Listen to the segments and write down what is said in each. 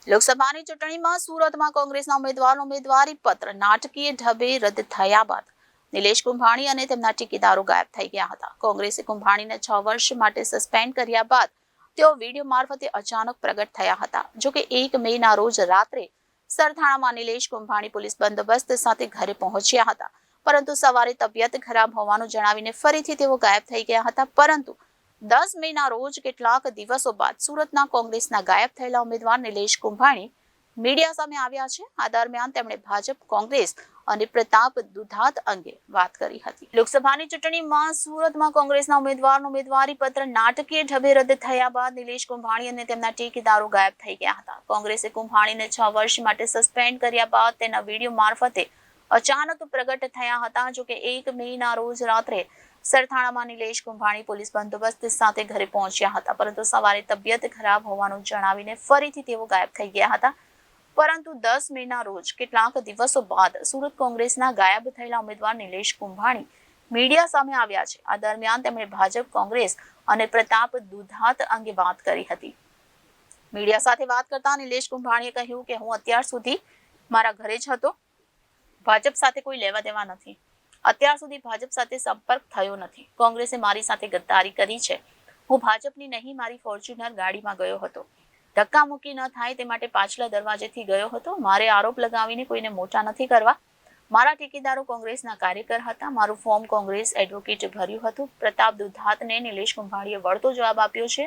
લોકસભાની ચૂંટણીમાં સુરતમાં કોંગ્રેસના ઉમેદવારનો ઉમેદવારી પત્ર નાટકીય ઢબે રદ થયા બાદ નિલેશ કુંભાણી અને તેમના ટેકેદારો ગાયબ થઈ ગયા હતા. કોંગ્રેસે કુંભાણીને 6 વર્ષ માટે સસ્પેન્ડ કર્યા બાદ તેઓ વિડીયો મારફતે અચાનક પ્રગટ થયા હતા. જોકે 1 મેના રોજ રાત્રે સરથાણામાં નિલેશ કુંભાણી પોલીસ બંદોબસ્ત સાથે ઘરે પહોંચ્યા હતા, પરંતુ સવારે તબિયત ખરાબ હોવાનું જણાવીને ફરીથી તેઓ ગાયબ થઈ ગયા હતા. પરંતુ 10 મેના રોજ કેટલાક દિવસો બાદ સુરતના કોંગ્રેસના ગાયબ થયેલા ઉમેદવાર નિલેશ કુંભાણી મીડિયા સામે આવ્યા છે. આ દરમિયાન તેમણે ભાજપ, કોંગ્રેસ અને પ્રતાપ દુધાત અંગે વાત કરી હતી. લોકસભાની ચૂંટણીમાં સુરતમાં કોંગ્રેસના ઉમેદવારનો ઉમેદવારી પત્ર નાટકીય ઢબે રદ થયા બાદ નિલેશ કુંભાણી અને તેમના ટેકેદારો ગાયબ થઈ ગયા હતા. કોંગ્રેસે કુંભાણીને 6 વર્ષ માટે સસ્પેન્ડ કર્યા બાદ તેના વિડીયો મારફતે અચાનક પ્રગટ થયા હતા. જોકે 1 મેના રોજ રાત્રે સરથાણામાં નિલેશ કુંભાણી પોલીસ બંદોબસ્ત સાથે ઘરે પહોંચ્યા હતા, પરંતુ સવારે તબિયત ખરાબ હોવાનું જણાવીને ફરીથી તેઓ ગાયબ થઈ ગયા હતા. પરંતુ 10 મેના રોજ કેટલાક દિવસો બાદ સુરત કોંગ્રેસના ગાયબ થયેલા ઉમેદવાર નિલેશ કુંભાણી મીડિયા સામે આવ્યા છે. આ દરમિયાન તેમણે ભાજપ, કોંગ્રેસ અને પ્રતાપ દુધાત અંગે વાત કરી હતી. મીડિયા સાથે વાત કરતા નિલેશ કુંભાણીએ કહ્યું કે હું અત્યાર સુધી મારા ઘરે જ હતો. ભાજપ સાથે કોઈ લેવા દેવા નથી. અત્યાર સુધી ભાજપ સાથે સંપર્ક થયો નથી. કોંગ્રેસે મારી સાથે ગદ્દારી કરી છે. હું ભાજપની નહીં, મારી ફોર્ચ્યુનર ગાડીમાં ગયો હતો. ધક્કામુક્કી ન થાય તે માટે પાછલા દરવાજેથી ગયો હતો. મારે આરોપ લગાવીને કોઈને મોટા નથી કરવા. મારા ઠેકેદારો કોંગ્રેસના કાર્યકર હતા. મારું ફોર્મ કોંગ્રેસ એડવોકેટ ભર્યું હતું. પ્રતાપ દુધાતને નિલેશ કુંભાણીએ વળતો જવાબ આપ્યો છે.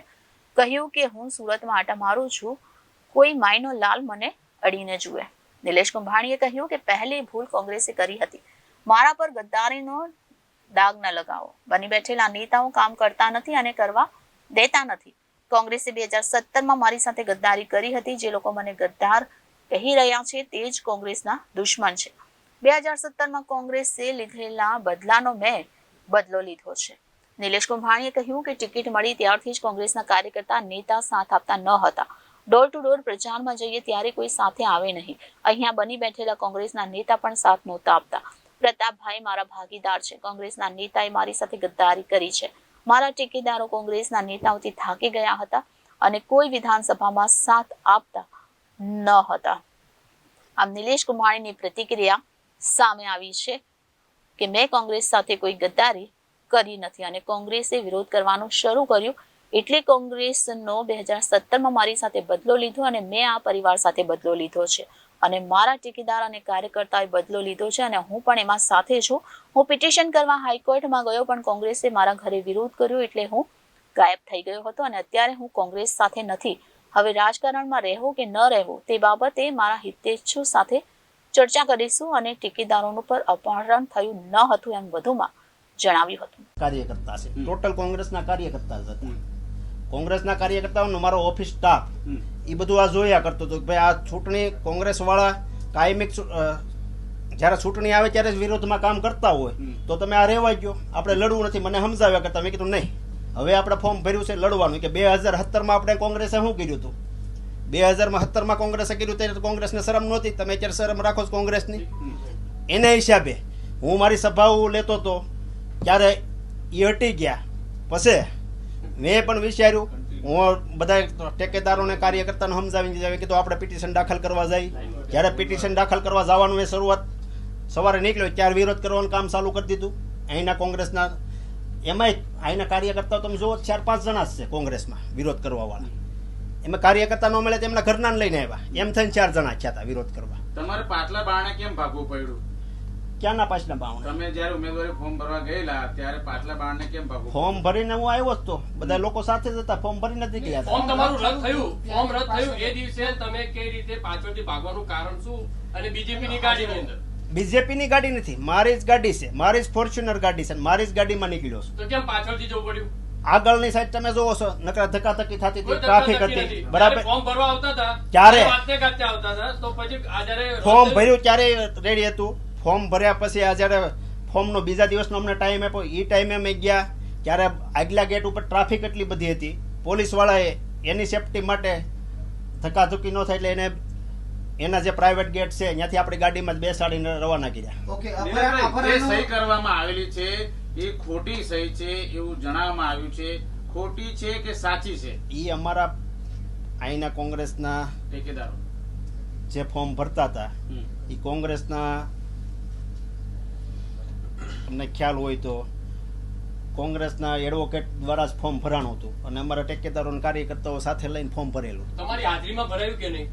કહ્યું કે હું સુરતમાં આટા મારું છું, કોઈ માયનો લાલ મને અડીને જુએ. નિલેશ કુંભાણીએ કહ્યું કે પહેલી ભૂલ કોંગ્રેસે કરી હતી. મારા પર ગદ્દારીનો દાગ ન લગાવો. બની બેઠેલા નેતાઓ કામ કરતા નથી અને કરવા દેતા નથી. કોંગ્રેસે 2017માં મારી સાથે ગદ્દારી કરી હતી. જે લોકો મને ગદ્દાર કહી રહ્યા છે તે જ કોંગ્રેસના દુશ્મન છે. 2017માં કોંગ્રેસે લીધેલા બદલાનો મેં બદલો લીધો છે. નિલેશ કુંભાણીએ કહ્યું કે ટિકિટ મળી ત્યારથી જ કોંગ્રેસના કાર્યકર્તા નેતા સાથ આપતા ન હતા. ડોર ટુ ડોર પ્રચારમાં જઈએ ત્યારે કોઈ સાથે આવે નહીં. અહીંયા બની બેઠેલા કોંગ્રેસના નેતા પણ સાથ નહોતા આપતા. પ્રતાપભાઈ મારા ભાગીદાર છે. કોંગ્રેસના નેતાએ મારી સાથે ગદ્દારી કરી છે. મારા ટેકેદારો કોંગ્રેસના નેતાઓથી થાકી ગયા હતા અને કોઈ વિધાનસભામાં સાથ આપતા ન હતા. આમ નિલેશ કુંભાણીની પ્રતિક્રિયા સામે આવી છે કે મેં કોંગ્રેસ સાથે કોઈ ગદ્દારી કરી નથી અને કોંગ્રેસે વિરોધ કરવાનું શરૂ કર્યું એટલે કોંગ્રેસનો 2017માં મારી સાથે બદલો લીધો અને મેં આ પરિવાર સાથે બદલો લીધો છે અને મારા ટેકેદાર અને કાર્યકર્તાએ બદલો લીધો છે અને હું પણ એમાં સાથે છું. હું પિટિશન કરવા હાઈકોર્ટમાં ગયો પણ કોંગ્રેસે મારા ઘરે વિરોધ કર્યો એટલે હું ગાયબ થઈ ગયો હતો અને અત્યારે હું કોંગ્રેસ સાથે નથી. હવે રાજકારણમાં રહેવું કે ન રહેવું તે બાબતે મારા હિતેચ્છુ સાથે ચર્ચા કરીશું અને ટેકેદારોનું પર અપહરણ થયું ન હતું એમ વધુમાં જણાવ્યું હતું. કાર્યકર્તા છે, ટોટલ કોંગ્રેસના કાર્યકર્તા જ હતા. કોંગ્રેસના કાર્યકર્તાઓનો મારો ઓફિસ સ્ટાફ એ બધું આ જોયા કરતો હતો કે ભાઈ આ ચૂંટણી કોંગ્રેસ વાળા કાયમિક જયારે ચૂંટણી આવે ત્યારે જ વિરોધમાં કામ કરતા હોય તો તમે આ રહેવા ગયો, આપણે લડવું નથી. મને સમજાવ્યા કરતા. મેં કીધું નહીં, હવે આપણે ફોર્મ ભર્યું છે લડવાનું. કે 2017માં આપણે કોંગ્રેસે શું કર્યું હતું? 2017માં કોંગ્રેસે કર્યું ત્યારે કોંગ્રેસને શરમ નહોતી. તમે અત્યારે શરમ રાખો છો કોંગ્રેસની. એના હિસાબે હું મારી સભાઓ લેતો હતો ત્યારે એ હટી ગયા. પછી મેં પણ વિચાર્યું, હું બધા ટેકેદારોને કાર્યકર્તાને સમજાવીને જાય કીધું આપણે પિટિશન દાખલ કરવા જાય. જ્યારે પિટિશન દાખલ કરવા જવાનું એ શરૂઆત સવારે નીકળ્યો ત્યારે વિરોધ કરવાનું કામ ચાલુ કરી દીધું. અહીંના કોંગ્રેસના એમાંય અહીંના કાર્યકર્તાઓ તમે જુઓ 4-5 જણા જ છે કોંગ્રેસમાં વિરોધ કરવાવાળા. એમાં કાર્યકર્તા ન મળે તો એમના ઘરના લઈને આવ્યા. એમ થઈને 4 જણા થયા હતા વિરોધ કરવા. તમારે પાટલા બારણે કેમ ભાગવું પડ્યું? ક્યાંના પાછલા બાવણ? તમે જયારે ઉમેદવારી ફોર્મ ભરવા ગયેલા ત્યારે પાટલા બારણે કેમ ભાગવું? ફોર્મ ભરીને હું આવ્યો જ તો બધા લોકો સાથે જ હતા. ફોર્મ ભરીને જ ગયા હતા. ફોર્મ તમારું રદ થયું. ફોર્મ રદ થયું એ દિવસે તમે કઈ રીતે પાછળથી ભાગવાનું કારણ શું? અને બીજેપીની ગાડીની અંદર? બીજેપીની ગાડી નથી, મારી જ ગાડી છે. મારી જ ફોર્ચ્યુનર ગાડી છે. મારી જ ગાડીમાં નીકળ્યો છું. તો કેમ પાછળથી જવું પડ્યું? આગળની સાઈડ તમે જોવો છો નકરા ધક્કાધક્કી થતી હતી, ટ્રાફિક હતી. બરાબર. ફોર્મ ભરવા આવતા હતા ક્યારે વાતે ગાતે આવતા હતા તો પછી આ જ્યારે ફોર્મ ભર્યું ત્યારે રેડી હતું. ફોર્મ ભર્યા પછી આ જયારે ફોર્મનો બીજા દિવસનો અમને ટાઈમ આપ્યો એ ટાઈમે અમે ગયા ત્યારે આગલા ગેટ ઉપર ટ્રાફિક એટલી બધી હતી. પોલીસ વાળાએ એની સેફટી માટે ધક્કાધુક્કી ન થાય એટલે એને એના જે પ્રાઇવેટ ગેટ છે ત્યાંથી આપણી ગાડીમાં જ બેસાડીને રવાના કર્યા. જે સહી કરવામાં આવેલી છે એ ખોટી સહી છે એવું જણાવવામાં આવ્યું છે. ખોટી છે કે સાચી છે? એ અમારા અહીંના કોંગ્રેસના જે ફોર્મ ભરતા હતા એ કોંગ્રેસના, તમને ખ્યાલ હોય તો કોંગ્રેસના એડવોકેટ દ્વારા જ ફોર્મ ભરાણું હતું અને અમારા ટેકેદારો અને કાર્યકર્તાઓ સાથે લઈને ફોર્મ ભરેલું. તમારી હાજરીમાં ભરાયું કે નહીં?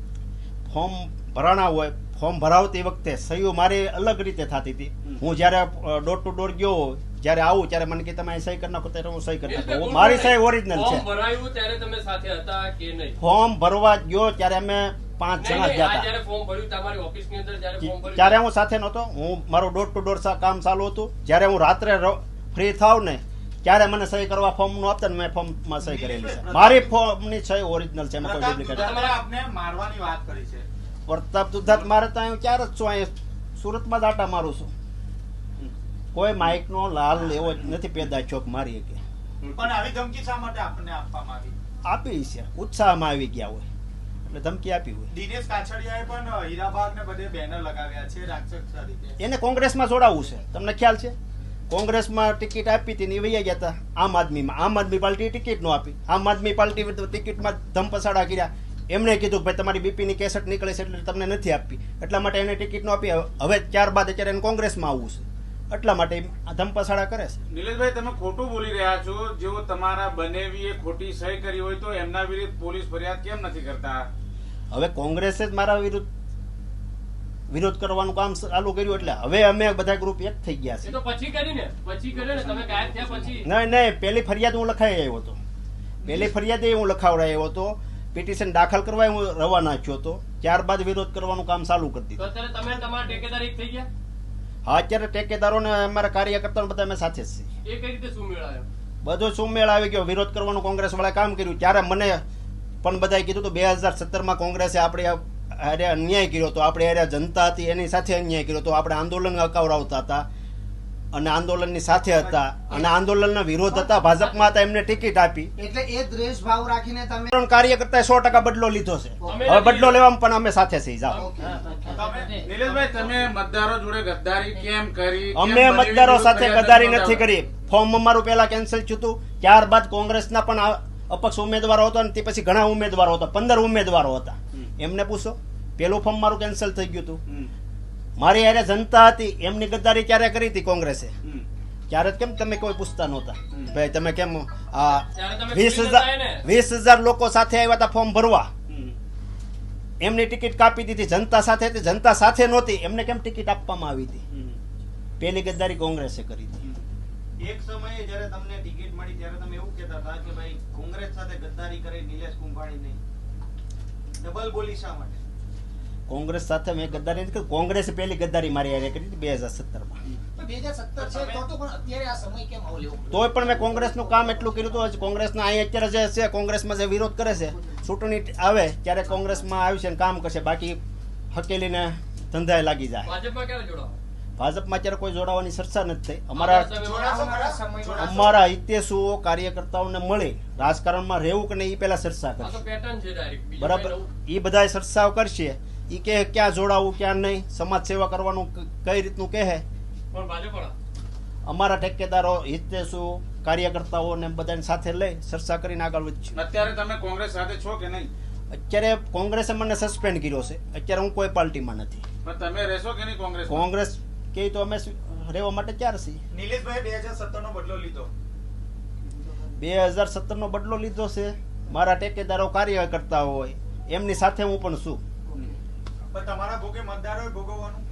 ફોર્મ ભરાણા હોય, ફોર્મ ભરાવતી વખતે સહીઓ મારી અલગ રીતે થતી હતી. હું જ્યારે ડોર ટુ ડોર ગયો, જ્યારે આવું ત્યારે મને કે તમે અહીં સહી કરી નાખો, ત્યારે હું સહી કરી નાખું. મારી સહી ઓરિજિનલ છે. ફોર્મ ભરાયું ત્યારે તમે સાથે હતા કે નહીં? ફોર્મ ભરવા ગયો ત્યારે અમે 5 જણા જ આ હતા. જ્યારે ફોર્મ ભર્યું તમારી ઓફિસની અંદર જ્યારે ફોર્મ ભર્યું ત્યારે હું સાથે નહોતો. હું મારું ડોર ટુ ડોર કામ ચાલુ હતું. જ્યારે હું રાત્રે ફ્રી થાવ ને ત્યારે મને સહી કરવા ફોર્મ નું આપતા ને મેં ફોર્મમાં સહી કરેલી છે. મારી ફોર્મની સહી ઓરિજિનલ છે, એમાં કોઈ ડુપ્લિકેટ. આપને મારવાની વાત કરી છે. પ્રતાપ દુધાત મારે તો અહીં 4 જ છું, અહીં સુરતમાં જ આટા મારું છું. કોઈ માઇક નો લાલ એવો જ નથી પેદા ચોક મારી કે. પણ આવી ધમકી શા માટે આપને આપવામાં આવી? આપી છે, ઉત્સાહમાં આવી ગયા હોય એટલે ધમકી આપી હોય. દિનેશ કાછડિયાએ પણ હીરાબાગ ને બધે બેનર લગાવ્યા છે રાક્ષસ તરીકે. એને કોંગ્રેસમાં જોડાવવું છે, તમને ખ્યાલ છે? કોંગ્રેસમાં ટિકિટ આપી હતી ને વૈયા ગયા હતા આમ આદમીમાં. આમ આદમી પાર્ટી ટિકિટ નો આપી. આમ આદમી પાર્ટી ટિકિટમાં ધમપસાડા કર્યા. એમણે કીધું કે ભાઈ તમારી બીપી ની કેસેટ નીકળે છે એટલે તમને નથી આપી, એટલા માટે એને ટિકિટ નો આપી. હવે ત્યારબાદ અત્યારે એને કોંગ્રેસમાં આવવું છે, એટલા માટે ધમપસાડા કરે છે. નિલેશભાઈ, તમે ખોટું બોલી રહ્યા છો. જેઓ તમારા બનેવીએ ખોટી સહી કરી હોય તો એમના વિરુદ્ધ પોલીસ ફરિયાદ કેમ નથી કરતા? હવે કોંગ્રેસે જ મારા વિરોધ કરવાનું કામ ચાલુ કર્યું એટલે હવે અમે બધા ગ્રુપ એક થઈ ગયા એ છે. તો પછી કરીને તમે ગાયબ થયા પછી નહીં, પહેલી ફરિયાદ હું લખાઈ આવ્યો હતો. પહેલી ફરિયાદ હું લખાવડાયો હતો. પિટિશન દાખલ કરવા હું રવાના થયો હતો. ત્યારબાદ વિરોધ કરવાનું કામ ચાલુ કરી દીધું. તો અત્યારે તમે તમારા ટેકેદાર એક થઈ ગયા? હા, અત્યારે ટેકેદારો ને અમારા કાર્યકર્તાઓ બધા અમે સાથે જ છીએ. એ કઈ રીતે શું મેળાયો? બધો સુમેળ આવી ગયો. વિરોધ કરવાનું કોંગ્રેસ વાળા કામ કર્યું. ત્યારે મને પણ બધાએ કીધું તો 2017માં કોંગ્રેસે આપણે અરે અન્યાય કર્યો તો, આપણે અરે જનતા હતી એની સાથે અન્યાય કર્યો તો, આપણે આંદોલન અકાવડાવતા હતા અને આંદોલનની સાથે હતા અને આંદોલનના વિરોધ હતા, ભાજપમાં હતા, એમને ટિકિટ આપી. એટલે એ દ્વેષ ભાવ રાખીને તમે પણ કાર્યકર્તાએ 100% બદલો લીધો છે. હવે બદલો લેવામાં પણ અમે સાથે છીએ. જાઓ. નિલેશભાઈ, તમે મતદારો જોડે ગદ્દારી કેમ કરી? કેમ અમે બનેવી મતદારો વિરુદ્ધ સાથે ફરિયાદ ગદ્દારી નોંધાવી? નથી કરી. ફોર્મ અમારું પહેલા કેન્સલ થયું હતું. ત્યારબાદ કોંગ્રેસના પણ અપક્ષ ઉમેદવારો હતા અને તે પછી ઘણા ઉમેદવારો હતા. 15 ઉમેદવારો હતા. એમને પૂછો, પેલું ફોર્મ મારું કેન્સલ થઈ ગયું હતું. મારી હારે જનતા હતી, એમની ગદ્દારી ક્યારે કરી હતી કોંગ્રેસે? ત્યારે કેમ તમે કોઈ પૂછતા નહોતા? ભાઈ તમે કેમ આ 20,000 લોકો સાથે આવ્યા હતા ફોર્મ ભરવા, એમની ટિકિટ કાપી દીધી. જનતા સાથે હતી, જનતા સાથે નહોતી, એમને કેમ ટિકિટ આપવામાં આવી હતી? પેલી ગદ્દારી કોંગ્રેસે કરી હતી. એક સમયે જ્યારે તમને ટિકિટ મળી ત્યારે તમે એવું કહેતા હતા કે ભાઈ કોંગ્રેસ સાથે ગદ્દારી કરી નિલેશ કુંભાણી નહીં. ડબલ બોલી શા માટે? કોંગ્રેસ સાથે મેં ગદ્દારી નથી કરી. કોંગ્રેસે પેલી ગદ્દારી મારી હારે કરી હતી 2017માં. 2017 છે તો પણ અત્યારે આ સમય કેમ આવો લેવો? તોય પણ મેં કોંગ્રેસનું કામ એટલું કર્યું હતું. કોંગ્રેસના અહીં અત્યારે જે છે, કોંગ્રેસમાં જે વિરોધ કરે છે, ચૂંટણી આવે ત્યારે કોંગ્રેસમાં આવશે ને કામ કરશે. બાકી હકેલીને ધંધાએ લાગી જાય. ભાજપમાં ક્યારે જોડાવો? ભાજપમાં અત્યારે કોઈ જોડાવાની ચર્ચા નથી થઈ. અમારા સમય અમારા હિતેશુઓ કાર્યકર્તાઓને મળી રાજકારણમાં રહેવું કે નહીં એ પહેલા ચર્ચા આ તો કરશે. પેટર્ન છે ડાયરેક્ટ. બીજું બરાબર, કંઈ નવું? એ બધા ચર્ચાઓ કરશે. એ કે ક્યાં જોડાવું ક્યાં નહીં, સમાજ સેવા કરવાનું કઈ રીતનું કહે. પણ ભાજપવાળા અમારા ઠેકેદારો હિતેશુ કાર્યકર્તાઓને બધાને સાથે લઈ ચર્ચા કરીને આગળ વધશું. અત્યારે તમે કોંગ્રેસ સાથે છો કે નહીં? અત્યારે કોંગ્રેસે મને સસ્પેન્ડ કર્યો છે. અત્યારે હું કોઈ પાર્ટીમાં નથી. પણ તમે રહેશો કે નહીં કોંગ્રેસ? કોંગ્રેસ કે તો અમે રહેવા માટે તૈયાર છીએ. નિલેશભાઈ 2017 નો બદલો લીધો. 2017 નો બદલો લીધો છે. મારા ટેકેદારો કાર્યકર્તા હોય એમની સાથે હું પણ છું. પણ તમારા ભોગે મતદારોએ ભોગવવાનું.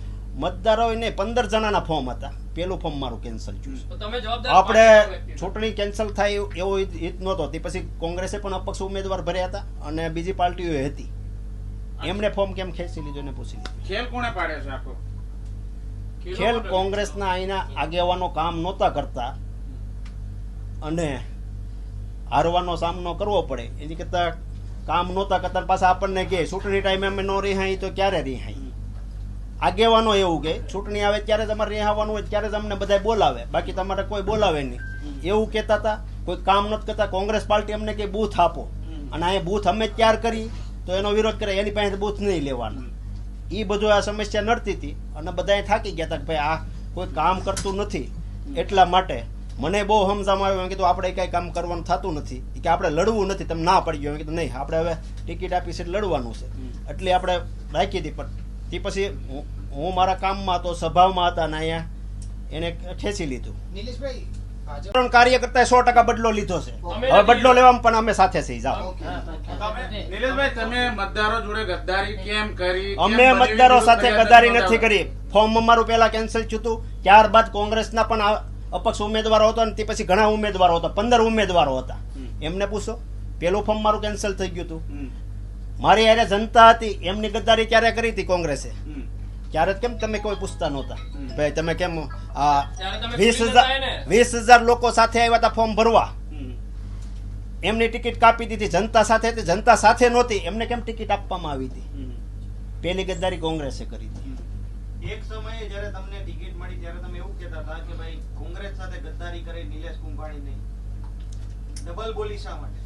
મતદારો ને 15 જણાના ફોર્મ હતા. પેલું ફોર્મ મારું કેન્સલ થયું છે. તો તમે જવાબદાર આપણે પાર્ટીના ચૂંટણી કેન્સલ થાય એવો હિત નહોતો. તે પછી કોંગ્રેસે પણ અપક્ષ ઉમેદવાર ભર્યા હતા અને બીજી પાર્ટીઓ હતી. એમને ફોર્મ કેમ ખેંચી લીધું એને પૂછી લીધું. ખેલ કોણે પાડ્યો છે આખો? ખેલ કોંગ્રેસના અહીંના આગેવાનો કામ નહોતા કરતા અને હારવાનો સામનો કરવો પડે એની કરતા કામ નહોતા કરતા. પાછા આપણને કહે ચૂંટણી ટાઈમે અમે નો રિહાઈ તો ક્યારે રિહાઈ? આગેવાનો એવું કે ચૂંટણી આવે ત્યારે તમારે રિહાવાનું હોય ત્યારે જ અમને બધા બોલાવે, બાકી તમારે કોઈ બોલાવે નહીં એવું કહેતા હતા. કોઈ કામ નથી કરતા. કોંગ્રેસ પાર્ટી અમને કે બૂથ આપો અને અહીંયા બૂથ અમે ત્યાર કરી તો એનો વિરોધ કરે, એની પાસે બૂથ નહીં લેવાના. એ બધું આ સમસ્યા નડતી હતી અને બધા થાકી ગયા હતા કે ભાઈ આ કોઈ કામ કરતું નથી. એટલા માટે મને બહુ સમજાવવામાં આવ્યું. કીધું આપણે કઈ કામ કરવાનું થતું નથી, કે આપણે લડવું નથી. તમે ના પડી ગયો. કીધું નહીં, આપણે હવે ટિકિટ આપી છે લડવાનું છે. એટલે આપણે રાખી હતી પણ તે પછી હું મારા કામમાં હતો, સભામાં હતા ને અહીંયા એને ખેંચી લીધું. નિલેશભાઈ ભાજપ પણ કાર્યકર્તાએ 100% બદલો લીધો છે. હવે બદલો લેવામાં પણ અમે સાથે છીએ. જાઓ. નિલેશભાઈ, તમે મતદારો જોડે ગદ્દારી કેમ કરી? કેમ અમે બનેવી મતદારો વિરુદ્ધ સાથે ફરિયાદ ગદ્દારી નોંધાવી? નથી કરી. ફોર્મ અમારું પહેલા કેન્સલ થયું હતું, ત્યારબાદ કોંગ્રેસના પણ અપક્ષ ઉમેદવારો હતો અને તે પછી ઘણા ઉમેદવારો હતા, 15 ઉમેદવારો હતા. એમને પૂછો, પેલું ફોર્મ મારું કેન્સલ થઈ ગયું હતું. મારી હારે જનતા હતી, એમની ગદ્દારી ક્યારે કરી હતી કોંગ્રેસે? ત્યારે કેમ તમે કોઈ પૂછતા નહોતા? ભાઈ તમે કેમ આ ત્યારે તમે 20,000 લોકો સાથે આવ્યા હતા ફોર્મ ભરવા, એમની ટિકિટ કાપી દીધી. જનતા સાથે હતી, જનતા સાથે નહોતી, એમને કેમ ટિકિટ આપવામાં આવી હતી? પેલી ગદ્દારી કોંગ્રેસે કરી હતી. એક સમયે જ્યારે તમને ટિકિટ મળી ત્યારે તમે એવું કહેતા હતા કે ભાઈ કોંગ્રેસ સાથે ગદ્દારી કરી નિલેશ કુંભાણી નહીં. ડબલ બોલી શા માટે?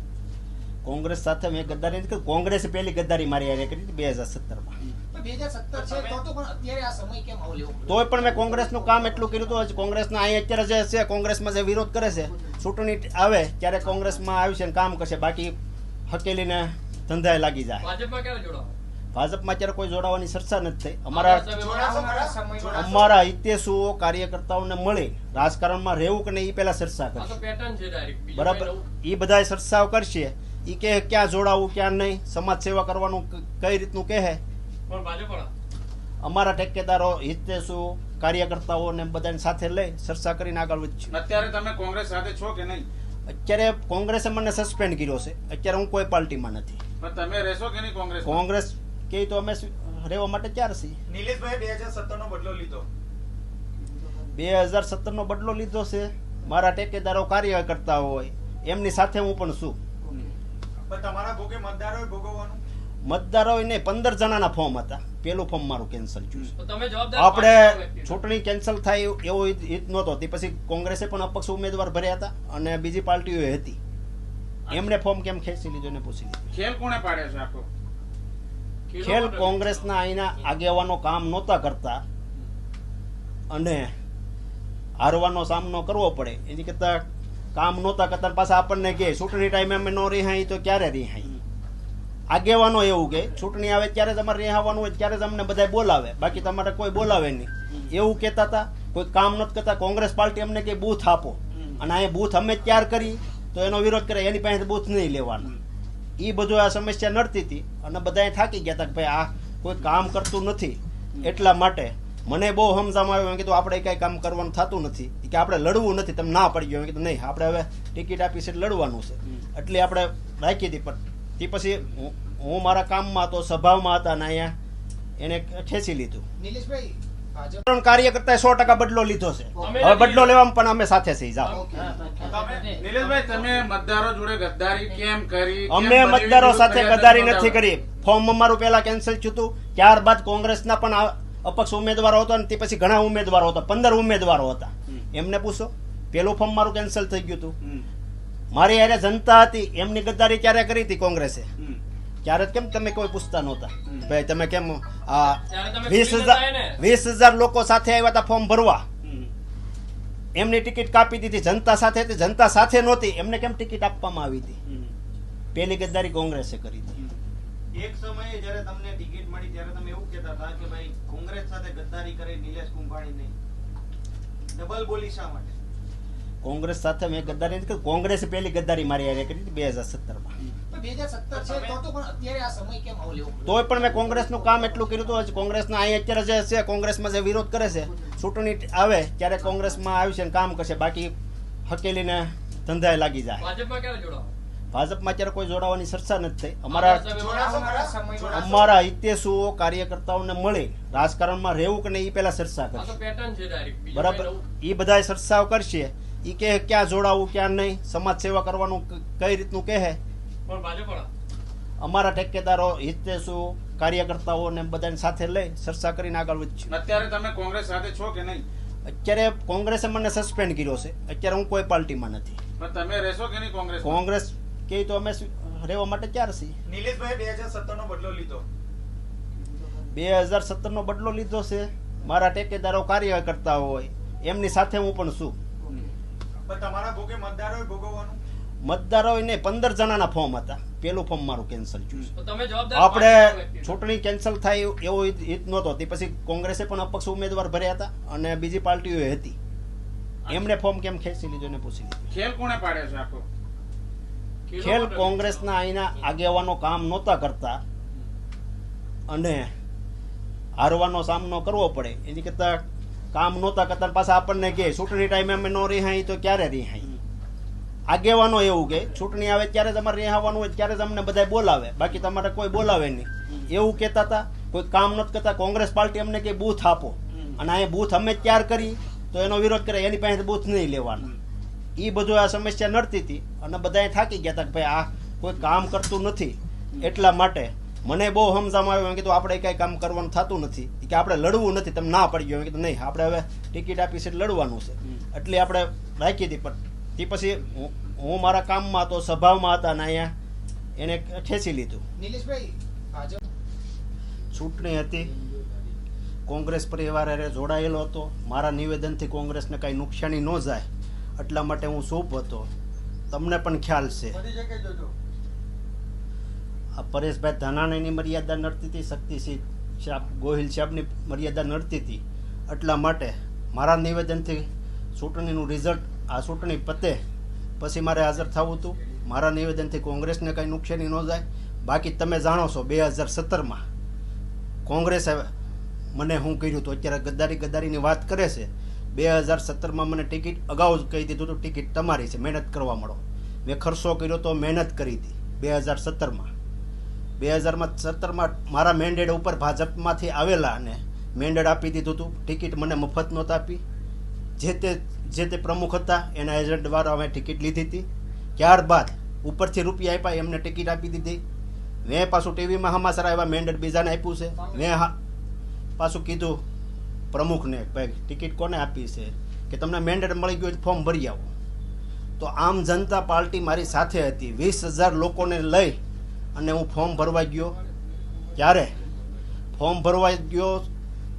કોંગ્રેસ સાથે મેં ગદ્દારી નથી કરી. કોંગ્રેસે પેલી ગદ્દારી મારી હારે કરી હતી 2017માં. 2017 છે તો પણ અત્યારે આ સમય કેમ આવો લેવો? તોય પણ મેં કોંગ્રેસનું કામ એટલું કર્યું હતું. કોંગ્રેસના અહીંયા અત્યારે જે છે, કોંગ્રેસમાં જે વિરોધ કરે છે, ચૂંટણી આવે ત્યારે કોંગ્રેસમાં આવશે ને કામ કરશે, બાકી હકેલીને ધંધાએ લાગી જાય. ભાજપમાં ક્યારે જોડાવો? ભાજપમાં અત્યારે કોઈ જોડાવાની ચર્ચા નથી થઈ. અમારા સમયમાં અમારા હિતેશુઓ કાર્યકર્તાઓને મળી રાજકારણમાં રહેવું કે નહીં એ પહેલા ચર્ચા આ તો કરશે. પેટર્ન છે ડાયરેક્ટ. બીજું બરાબર, કંઈ નવું? એ બધા ચર્ચાઓ કરશે. એ કે ક્યાં જોડાવું ક્યાં નહીં, સમાજ સેવા કરવાનું કઈ રીતનું કહે. પણ ભાજપ વાળા અમારા ટેકેદારો, હિતેશુ કાર્યકર્તાઓને બધાને સાથે લઈ ચર્ચા કરીને આગળ વધશું. અત્યારે તમે કોંગ્રેસ સાથે છો કે નહીં? અત્યારે કોંગ્રેસે મને સસ્પેન્ડ કર્યો છે. અત્યારે હું કોઈ પાર્ટીમાં નથી. પણ તમે રહેશો કે નહીં કોંગ્રેસ? કોંગ્રેસ કે તો અમે રહેવા માટે તૈયાર છીએ. નિલેશભાઈ 2017 નો બદલો લીધો. 2017 નો બદલો લીધો છે. મારા ટેકેદારો કાર્યકર્તા હોય એમની સાથે હું પણ છું. પણ તમારા ભોગે મતદારોએ ભોગવવાનું. મતદારો ને 15 જણાના ફોર્મ હતા. પેલું ફોર્મ મારું કેન્સલ થયું છે. તો તમે જવાબદાર આપણે પાર્ટીના વ્યક્તિ છો. ચૂંટણી કેન્સલ થાય એવો હિત નહોતો. તે પછી કોંગ્રેસે પણ અપક્ષ ઉમેદવાર ભર્યા હતા અને બીજી પાર્ટીઓ હતી. એમણે ફોર્મ કેમ ખેંચી લીધું એને પૂછી લીધું. ખેલ કોણે પાડ્યો છે આખો? ખેલ કોંગ્રેસના અહીંના આગેવાનો કામ નહોતા કરતા અને હારવાનો સામનો કરવો પડે એની કરતા કામ નહોતા કરતા. પાછા આપણને કહે ચૂંટણી ટાઈમે અમે ન રિહાઈ તો ક્યારે રિહાઈ? આગેવાનો એવું કે ચૂંટણી આવે ત્યારે તમારે રિહાવાનું હોય ત્યારે જ અમને બધા બોલાવે, બાકી તમારે કોઈ બોલાવે નહીં એવું કહેતા હતા. કોઈ કામ નથી કરતા. કોંગ્રેસ પાર્ટી અમને કે બૂથ આપો, અને અહીંયા બૂથ અમે તૈયાર કરી તો એનો વિરોધ કરે, એની પાસે બૂથ નહીં લેવાના. એ બધું આ સમસ્યા નડતી હતી અને બધા થાકી ગયા હતા કે ભાઈ આ કોઈ કામ કરતું નથી. એટલા માટે મને બહુ સમજાવવામાં આવ્યું. મેં કીધું આપણે કઈ કામ કરવાનું થતું નથી, કે આપણે લડવું નથી. તમે ના પડી ગયો. મેં કીધું નહીં, આપણે હવે ટિકિટ આપી છે લડવાનું છે. એટલે આપણે રાખી હતી. પણ તે પછી હું મારા કામમાં હતો, સભામાં હતા ને અહીંયા એને ખેંચી લીધું. નિલેશભાઈ ભાજપ પણ કાર્યકર્તાએ 100% બદલો લીધો છે. હવે બદલો લેવામાં પણ અમે સાથે છીએ. જાઓ. નિલેશભાઈ, તમે મતદારો જોડે ગદ્દારી કેમ કરી? કેમ અમે બનેવી મતદારો વિરુદ્ધ સાથે ફરિયાદ ગદ્દારી નોંધાવી? નથી કરી. ફોર્મ અમારું પહેલા કેન્સલ થયું હતું, ત્યારબાદ કોંગ્રેસના પણ અપક્ષ ઉમેદવારો હતો અને તે પછી ઘણા ઉમેદવારો હતા, 15 ઉમેદવારો હતા. એમને પૂછો, પેલું ફોર્મ મારું કેન્સલ થઈ ગયું હતું. મારી હારે જનતા હતી, એમની ગદ્દારી ક્યારે કરી હતી કોંગ્રેસે? ત્યારે કેમ તમે કોઈ પૂછતા નહોતા? ભાઈ તમે કેમ આ ત્યારે તમે 20,000 લોકો સાથે આવ્યા હતા ફોર્મ ભરવા, એમની ટિકિટ કાપી દીધી. જનતા સાથે હતી, જનતા સાથે નહોતી, એમને કેમ ટિકિટ આપવામાં આવી હતી? પેલી ગદ્દારી કોંગ્રેસે કરી હતી. એક સમયે જ્યારે તમને ટિકિટ મળી ત્યારે તમે એવું કહેતા હતા કે ભાઈ કોંગ્રેસ સાથે ગદ્દારી કરી નિલેશ કુંભાણી નહીં. ડબલ બોલી શા માટે? કોંગ્રેસ સાથે મેં ગદ્દારી નથી કરી. કોંગ્રેસે પેલી ગદ્દારી મારી હારે કરી હતી 2017માં. 2017 છે તો પણ અત્યારે આ સમય કેમ આવો લેવો? તોય પણ મેં કોંગ્રેસનું કામ એટલું કર્યું હતું. કોંગ્રેસના અહીંયા અત્યારે જે છે, કોંગ્રેસમાં જે વિરોધ કરે છે, ચૂંટણી આવે ત્યારે કોંગ્રેસમાં આવશે ને કામ કરશે, બાકી હકેલીને ધંધાએ લાગી જાય. ભાજપમાં ક્યારે જોડાવો? ભાજપમાં અત્યારે કોઈ જોડાવાની ચર્ચા નથી થઈ. અમારા સમયમાં અમારા હિતેશુઓ કાર્યકર્તાઓને મળી રાજકારણમાં રહેવું કે નહીં એ પહેલા ચર્ચા આ તો કરશે. પેટર્ન છે ડાયરેક્ટ. બીજું બરાબર, કંઈ નવું? એ બધા ચર્ચાઓ કરશે. એ કે ક્યાં જોડાવું ક્યાં નહીં, સમાજ સેવા કરવાનું કઈ રીતનું કહે. પણ ભાજપ વાળા અમારા ટેકેદારો, હિતેશુ કાર્યકર્તાઓને બધાને સાથે લઈ ચર્ચા કરીને આગળ વધશું. અત્યારે તમે કોંગ્રેસ સાથે છો કે નહીં? અત્યારે કોંગ્રેસે મને સસ્પેન્ડ કર્યો છે. અત્યારે હું કોઈ પાર્ટીમાં નથી. પણ તમે રહેશો કે નહીં કોંગ્રેસ? કોંગ્રેસ કે તો અમે રહેવા માટે તૈયાર છીએ. નિલેશભાઈ 2017 નો બદલો લીધો. 2017 નો બદલો લીધો છે. મારા ટેકેદારો કાર્યકર્તા હોય એમની સાથે હું પણ છું. પણ તમારા ભોગે મતદારોએ ભોગવવાનું. મતદારો ને 15 જણાના ફોર્મ હતા. પેલું ફોર્મ મારું કેન્સલ થયું છે. તો તમે જવાબદાર આપણે પાર્ટીના વ્યક્તિ છો. ચૂંટણી કેન્સલ થાય એવો હિત નહોતો. તે પછી કોંગ્રેસે પણ અપક્ષ ઉમેદવાર ભર્યા હતા અને બીજી પાર્ટીઓ હતી. એમણે ફોર્મ કેમ ખેંચી લીધું એને પૂછી લીધું. ખેલ કોણે પાડ્યો છે આખો? ખેલ કોંગ્રેસના અહીંના આગેવાનો કામ નહોતા કરતા અને હારવાનો સામનો કરવો પડે એની કરતા કામ નહોતા કરતા પાછા આપણને કહે ચૂંટણી ટાઈમે અમે નો રિહાઈ તો ક્યારે રિહાઈ. આગેવાનો એવું કે ચૂંટણી આવે ત્યારે તમારે રિહાવાનું હોય ત્યારે તમને બધા બોલાવે, બાકી તમારે કોઈ બોલાવે નહીં એવું કહેતા હતા. કોઈ કામ નથી કરતા. કોંગ્રેસ પાર્ટી અમને કે બૂથ આપો અને અહીંયા બૂથ અમે જ તૈયાર કરી તો એનો વિરોધ કરે, એની પાસે બૂથ નહીં લેવાના. એ બધું આ સમસ્યા નડતી હતી અને બધા થાકી ગયા હતા કે ભાઈ આ કોઈ કામ કરતું નથી. એટલા માટે મને બહુ સમજાવવામાં આવ્યું. કીધું આપણે કઈ કામ કરવાનું થતું નથી કે આપણે લડવું નથી. તમે ના પડી ગયો. કીધું નહીં, આપણે હવે ટિકિટ આપી છે લડવાનું છે એટલે આપણે રાખી હતી. પણ તે પછી હું મારા કામમાં હતો, સભામાં હતા ને અહીંયા એને ખેંચી લીધું. નિલેશભાઈ ભાજપ ચૂંટણી હતી, કોંગ્રેસ પરિવાર હારે જોડાયેલો હતો. મારા નિવેદનથી કોંગ્રેસને કાંઈ નુકસાની ન જાય એટલા માટે હું ચૂપ હતો. તમને પણ ખ્યાલ છે બધી જગ્યાએ જોજો. આ પરેશભાઈ ધાનાણીની મર્યાદા નડતી હતી, શક્તિસિંહ ગોહિલ સાહેબની મર્યાદા નડતી હતી. એટલા માટે મારા નિવેદનથી ચૂંટણીનું રિઝલ્ટ આ ચૂંટણી પતે પછી મારે હાજર થવું હતું. મારા નિવેદનથી કોંગ્રેસને કાંઈ નુકસાની ન જાય. બાકી તમે જાણો છો 2017માં કોંગ્રેસે મને શું કર્યું હતું. અત્યારે ગદ્દારીની વાત કરે છે. 2017માં મને ટિકિટ અગાઉ જ કહી દીધું હતું ટિકિટ તમારી છે, મહેનત કરવા મળો. મેં ખર્ચો કર્યો તો મહેનત કરી હતી 2017માં. 2017માં મારા મેન્ડેટ ઉપર ભાજપમાંથી આવેલા અને મેન્ડેટ આપી દીધું હતું. ટિકિટ મને મફત નહોતી આપી. જે તે પ્રમુખ હતા એના એજન્ટ દ્વારા અમે ટિકિટ લીધી હતી. ત્યારબાદ ઉપરથી રૂપિયા આપ્યા એમને ટિકિટ આપી દીધી. મેં પાછું ટીવીમાં હમાસર આવ્યા મેન્ડેટ બીજાને આપ્યું છે. મેં પાછું કીધું પ્રમુખને ભાઈ ટિકિટ કોને આપી છે કે તમને મેન્ડેટ મળી ગયું તો ફોર્મ ભરી આવો. તો આમ જનતા પાર્ટી મારી સાથે હતી. 20,000 લોકોને લઈ અને હું ફોર્મ ભરવા ગયો. ત્યારે ફોર્મ ભરવા ગયો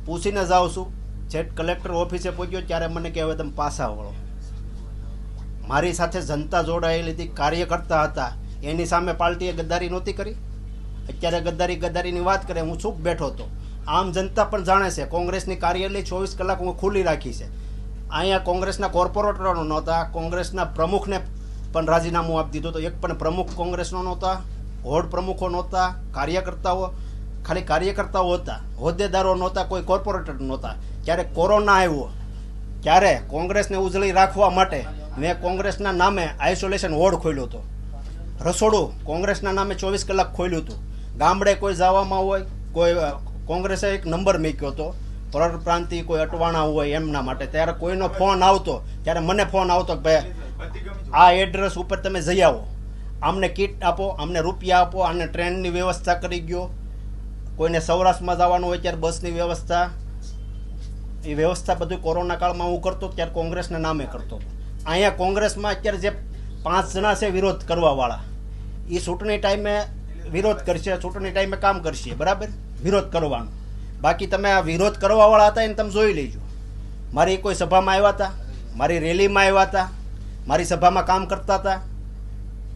પૂછીને જાઉં છું. છેક કલેક્ટર ઓફિસે પહોંચ્યો ત્યારે મને કહે હવે તમે પાછા વળો. મારી સાથે જનતા જોડાયેલી હતી, કાર્યકર્તા હતા. એની સામે પાર્ટીએ ગદ્દારી નહોતી કરી. અત્યારે ગદ્દારીની વાત કરે હું ચૂપ બેઠો હતો. આમ જનતા પણ જાણે છે કોંગ્રેસની કાર્યાલય 24 કલાક હું ખુલ્લી રાખી છે. અહીંયા કોંગ્રેસના કોર્પોરેટરો નહોતા, કોંગ્રેસના પ્રમુખને પણ રાજીનામું આપી દીધું તો એક પણ પ્રમુખ કોંગ્રેસનો નહોતા, હોડ પ્રમુખો નહોતા, કાર્યકર્તાઓ ખાલી કાર્યકર્તાઓ હતા, હોદ્દેદારો નહોતા, કોઈ કોર્પોરેટર નહોતા. જ્યારે કોરોના આવ્યો ત્યારે કોંગ્રેસને ઉજળી રાખવા માટે મેં કોંગ્રેસના નામે આઇસોલેશન વોર્ડ ખોલ્યો હતો. રસોડું કોંગ્રેસના નામે 24 કલાક ખોલ્યું હતું. ગામડે કોઈ જવામાં હોય, કોઈ કોંગ્રેસે એક નંબર મૂક્યો હતો પરપ્રાંતિ કોઈ અટવાણા હોય એમના માટે. ત્યારે કોઈનો ફોન આવતો ત્યારે મને ફોન આવતો કે ભાઈ આ એડ્રેસ ઉપર તમે જઈ આવો, આમને કીટ આપો, આમને રૂપિયા આપો, આને ટ્રેનની વ્યવસ્થા કરી ગયો. કોઈને સૌરાષ્ટ્રમાં જવાનું હોય ત્યારે બસની વ્યવસ્થા, એ વ્યવસ્થા બધું કોરોના કાળમાં હું કરતો ત્યારે કોંગ્રેસના નામે કરતો. અહીંયા કોંગ્રેસમાં અત્યારે જે 5 જણા છે વિરોધ કરવાવાળા, એ ચૂંટણી ટાઈમે વિરોધ કરશે, ચૂંટણી ટાઈમે કામ કરશે, બરાબર, વિરોધ કરવાનો. બાકી તમે આ વિરોધ કરવાવાળા હતા એને તમે જોઈ લેજો. મારી કોઈ સભામાં આવ્યા હતા, મારી રેલીમાં આવ્યા હતા, મારી સભામાં કામ કરતા હતા,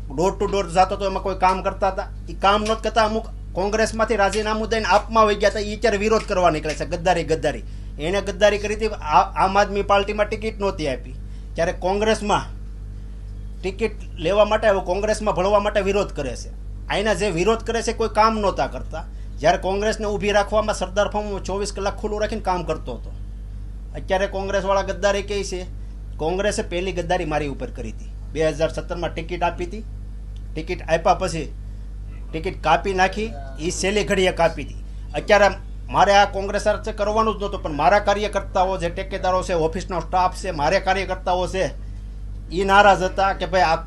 ડોર ટુ ડોર જતો તો એમાં કોઈ કામ કરતા હતા. એ કામ નહોતા કરતા. અમુક કોંગ્રેસમાંથી રાજીનામું દઈને આપમાં વહી ગયા હતા. એ અત્યારે વિરોધ કરવા નીકળે છે. ગદ્દારી એને ગદ્દારી કરી હતી. આમ આદમી પાર્ટીમાં ટિકિટ નહોતી આપી ત્યારે કોંગ્રેસમાં ટિકિટ લેવા માટે હવે કોંગ્રેસમાં ભળવા માટે વિરોધ કરે છે. અહીંના જે વિરોધ કરે છે કોઈ કામ નહોતા કરતા. જ્યારે કોંગ્રેસને ઊભી રાખવામાં સરદાર ફોર્મ 24 કલાક ખુલ્લું રાખીને કામ કરતો હતો. અત્યારે કોંગ્રેસવાળા ગદ્દારી કહે છે. કોંગ્રેસે પહેલી ગદ્દારી મારી ઉપર કરી હતી. 2017માં ટિકિટ આપી હતી. ટિકિટ આપ્યા પછી ટિકિટ કાપી નાખી. એ છેલ્લી ઘડીએ કાપી હતી. અત્યારે મારે આ કોંગ્રેસ સાથે કરવાનું જ નહોતું, પણ મારા કાર્યકર્તાઓ જે ટેકેદારો છે, ઓફિસનો સ્ટાફ છે, મારે કાર્યકર્તાઓ છે, એ નારાજ હતા કે ભાઈ આ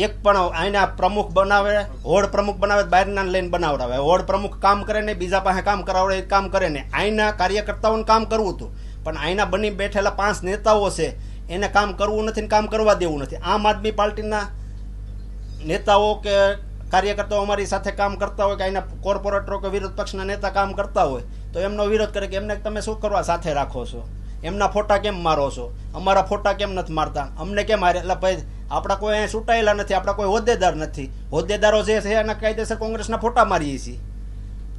એક પણ અહીંના પ્રમુખ બનાવે, હોડ પ્રમુખ બનાવે, બહારના લઈને બનાવડાવે. હોડ પ્રમુખ કામ કરે ને બીજા પાસે કામ કરાવડે, એ કામ કરે ને. અહીંના કાર્યકર્તાઓને કામ કરવું હતું, પણ અહીંના બની બેઠેલા 5 નેતાઓ છે એને કામ કરવું નથી ને કામ કરવા દેવું નથી. આમ આદમી પાર્ટીના નેતાઓ કે કાર્યકર્તાઓ અમારી સાથે કામ કરતા હોય કે અહીંના કોર્પોરેટરો કે વિરોધ પક્ષના નેતા કામ કરતા હોય તો એમનો વિરોધ કરે કે એમને તમે શું કરવા સાથે રાખો છો, એમના ફોટા કેમ મારો છો, અમારા ફોટા કેમ નથી મારતા, અમને કેમ મારે. એટલે ભાઈ આપણા કોઈ અહીંયા ચૂંટાયેલા નથી, આપણા કોઈ હોદ્દેદાર નથી. હોદ્દેદારો જે છે એના કાયદેસર કોંગ્રેસના ફોટા મારીએ છીએ.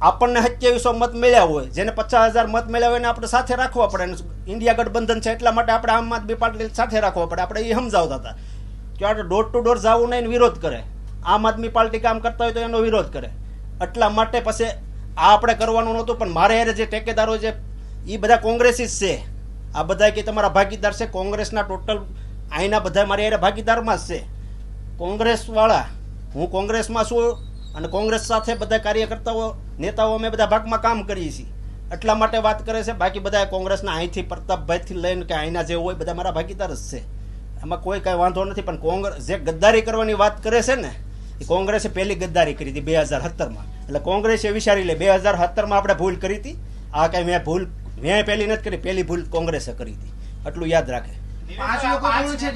આપણને 2700 મત મળ્યા હોય, જેને 50,000 મત મળ્યા હોય એને આપણે સાથે રાખવા પડે. ઇન્ડિયા ગઠબંધન છે એટલા માટે આપણે આમ આદમી પાર્ટી સાથે રાખવા પડે. આપણે એ સમજાવતા હતા કે આપણે ડોર ટુ ડોર જવું નહીં, વિરોધ કરે. આમ આદમી પાર્ટી કામ કરતા હોય તો એનો વિરોધ કરે. એટલા માટે પછી આ આપણે કરવાનું નહોતું. પણ મારે યાર જે ટેકેદારો છે એ બધા કોંગ્રેસી જ છે. આ બધા કે તમારા ભાગીદાર છે કોંગ્રેસના, ટોટલ અહીંના બધા મારી યાર ભાગીદારમાં જ છે. કોંગ્રેસવાળા, હું કોંગ્રેસમાં છું અને કોંગ્રેસ સાથે બધા કાર્યકર્તાઓ, નેતાઓ અમે બધા ભાગમાં કામ કરીએ છીએ. એટલા માટે વાત કરે છે. બાકી બધા કોંગ્રેસના અહીંથી પ્રતાપભાઈથી લઈને કે અહીંના જે હોય બધા મારા ભાગીદાર જ છે. એમાં કોઈ કાંઈ વાંધો નથી. પણ કોંગ્રેસ જે ગદ્દારી કરવાની વાત કરે છે ને, એ કોંગ્રેસે પહેલી ગદ્દારી કરી હતી 2017માં. એટલે કોંગ્રેસે વિચારી લે 2017માં આપણે ભૂલ કરી હતી. આ કાંઈ મેં પહેલી નથી કરી, પહેલી ભૂલ કોંગ્રેસે કરી હતી. એટલું યાદ રાખે. 5 લોકો કોણ છે